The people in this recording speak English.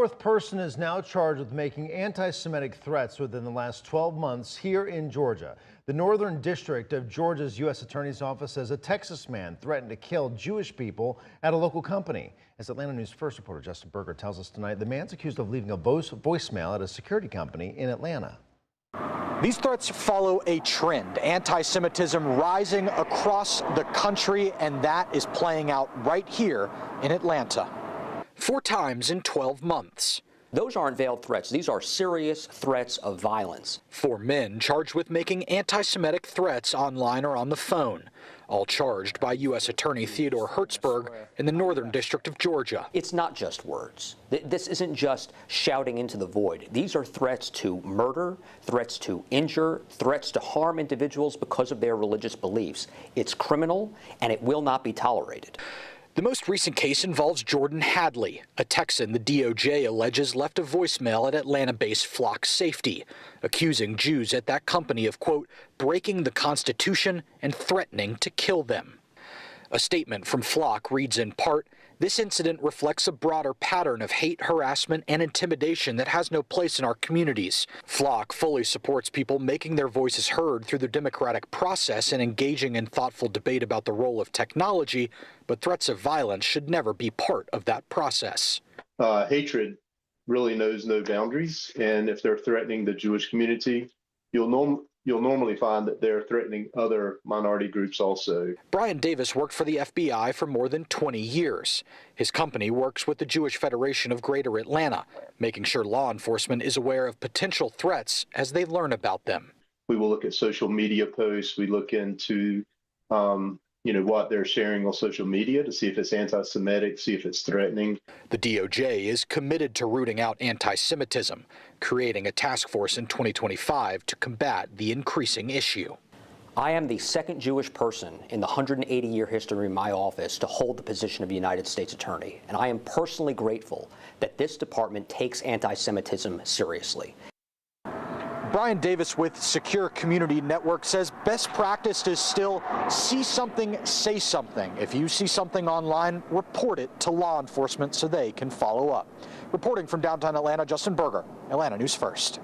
Fourth person is now charged with making anti-Semitic threats within the last 12 months here in Georgia. The Northern District of Georgia's U.S. Attorney's Office says a Texas man threatened to kill Jewish people at a local company. As Atlanta News First reporter Justin Berger tells us tonight, the man's accused of leaving a voicemail at a security company in Atlanta. These threats follow a trend, anti-Semitism rising across the country, and that is playing out right here in Atlanta. 4 times in 12 months. Those aren't veiled threats. These are serious threats of violence. 4 men charged with making anti-Semitic threats online or on the phone, all charged by U.S. Attorney Theodore Hertzberg in the Northern District of Georgia. It's not just words. This isn't just shouting into the void. These are threats to murder, threats to injure, threats to harm individuals because of their religious beliefs. It's criminal, and it will not be tolerated. The most recent case involves Jordan Hadley, a Texan the DOJ alleges left a voicemail at Atlanta-based Flock Safety, accusing Jews at that company of, quote, breaking the Constitution and threatening to kill them. A statement from Flock reads in part, this incident reflects a broader pattern of hate, harassment, and intimidation that has no place in our communities. Flock fully supports people making their voices heard through the democratic process and engaging in thoughtful debate about the role of technology, but threats of violence should never be part of that process. Hatred really knows no boundaries, and if they're threatening the Jewish community, you'll normally find that they're threatening other minority groups also. Brian Davis worked for the FBI for more than 20 years. His company works with the Jewish Federation of Greater Atlanta, making sure law enforcement is aware of potential threats as they learn about them. We will look at social media posts. We look into what they're sharing on social media to see if it's anti-Semitic, see if it's threatening. The DOJ is committed to rooting out anti-Semitism, creating a task force in 2025 to combat the increasing issue. I am the second Jewish person in the 180-year history of my office to hold the position of United States Attorney, and I am personally grateful that this department takes anti-Semitism seriously. Brian Davis with Secure Community Network says best practice is still see something, say something. If you see something online, report it to law enforcement so they can follow up. Reporting from downtown Atlanta, Justin Berger, Atlanta News First.